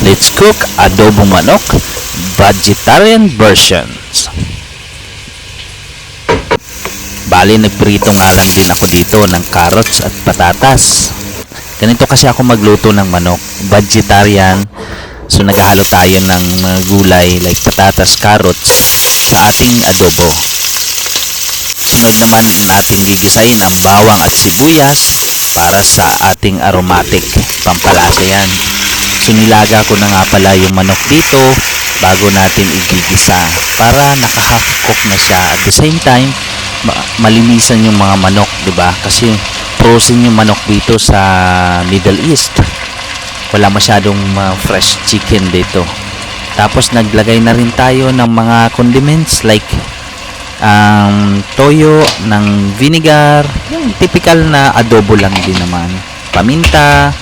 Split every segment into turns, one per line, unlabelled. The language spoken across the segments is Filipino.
Let's cook adobo manok, vegetarian versions. Bali, nagprito nga lang din ako dito ng carrots at patatas. Ganito kasi ako magluto ng manok, vegetarian. So naghahalo tayo ng mga gulay like patatas, carrots sa ating adobo. Sunod naman natin gigisain ang bawang at sibuyas para sa ating aromatic, pampalasa yan. So nilaga ko na nga pala yung manok dito bago natin igigisa para nakaka-cook na siya. At the same time, malinisan yung mga manok, 'di ba? Kasi frozen yung manok dito sa Middle East. Wala masyadong fresh chicken dito. Tapos naglagay na rin tayo ng mga condiments like toyo, ng vinegar, yung typical na adobo lang din naman. Paminta,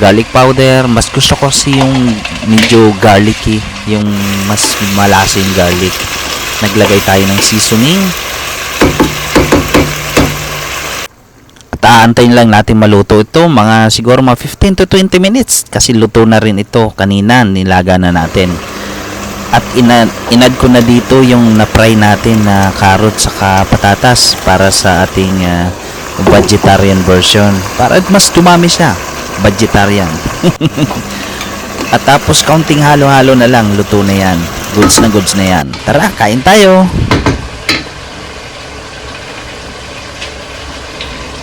garlic powder. Mas gusto ko kasi yung medyo garlicky, yung mas malasa yung garlic. Naglagay tayo ng seasoning. At aantayin lang natin maluto ito, mga siguro mga 15 to 20 minutes kasi luto na rin ito kanina, nilaga na natin. At inad ko na dito yung na-fry natin na carrots saka patatas para sa ating vegetarian version, para mas dumami siya, vegetarian. At tapos kaunting halo-halo na lang, luto na yan, goods na yan. Tara, kain tayo.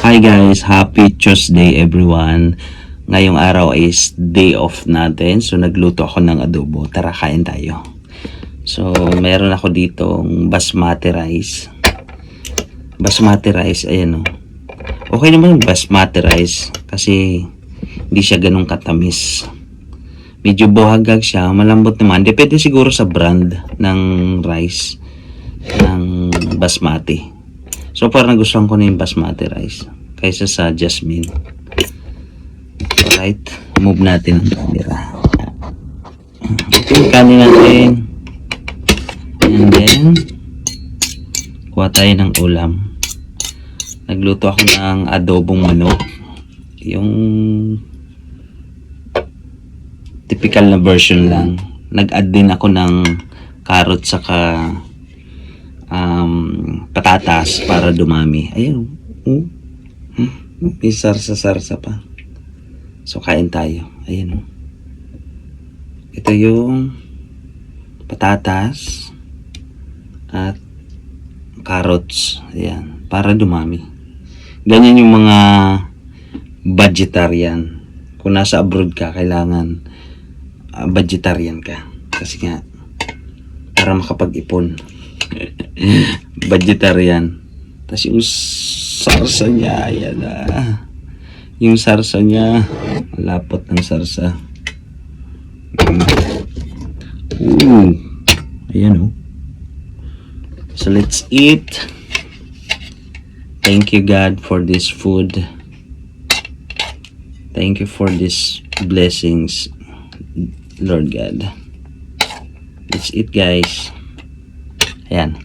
Hi guys, happy Tuesday everyone. Ngayong araw is day off natin. So nagluto ako ng adobo. Tara, kain tayo. So meron ako ditong basmati rice. Basmati rice, ayan o. Okay naman yung basmati rice kasi hindi siya ganun katamis. Medyo buhagag siya, malambot naman. Depende siguro sa brand ng rice ng basmati. So parang nagustuhan ko na yung basmati rice kaysa sa jasmine. Alright, move natin ang camera. Ito yung kanin natin. And then kuha tayo ng ulam. Nagluto ako ng adobong manok. Yung typical na version lang. Nag-add din ako ng carrot saka patatas para dumami. Ayun. May sarsa-sarsa pa. So kain tayo. Ayun. Ito yung patatas at carrots. Ayan. Para dumami. Ganyan yung mga vegetarian. Kung nasa abroad ka, kailangan vegetarian ka. Kasi nga, para makapag-ipon. Vegetarian. Tapos yung sarsa niya, ayan na. Yung sarsa niya, malapot ng sarsa. Ayan o. So let's eat. Thank you God for this food. Thank you for these blessings, Lord God. Let's eat, guys. Ayan.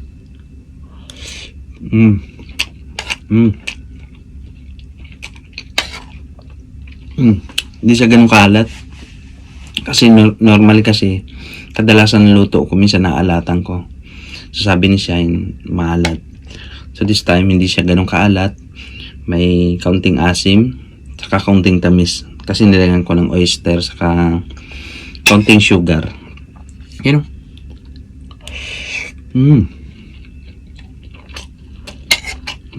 Hindi siya ganun kalat. Kasi normally kasi kadalasan luto ko minsan naalatan ko. So sabi ni Shine, maalat. So this time hindi siya ganun kaalat. May kaunting asim, saka kaunting tamis. Kasi nilagyan ko ng oyster, saka kaunting sugar. You know?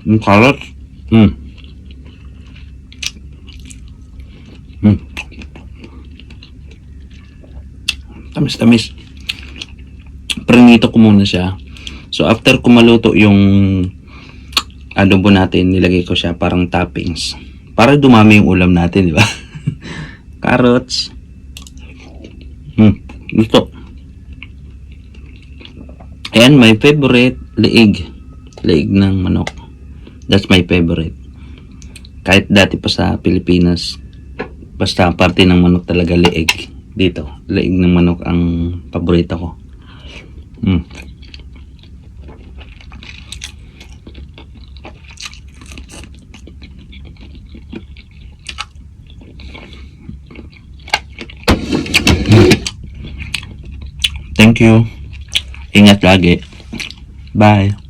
Yung carrot. Tamis-tamis. Prinito ko muna siya. So after ko maluto yung adobo natin, nilagay ko siya parang toppings. Para dumami yung ulam natin, di ba? Carrots. Ito. Ayan, my favorite, leeg. Leeg ng manok. That's my favorite. Kahit dati pa sa Pilipinas, basta parte ng manok talaga leeg. Dito, leeg ng manok ang paborito ko. Thank you. Ingat lagi. Bye.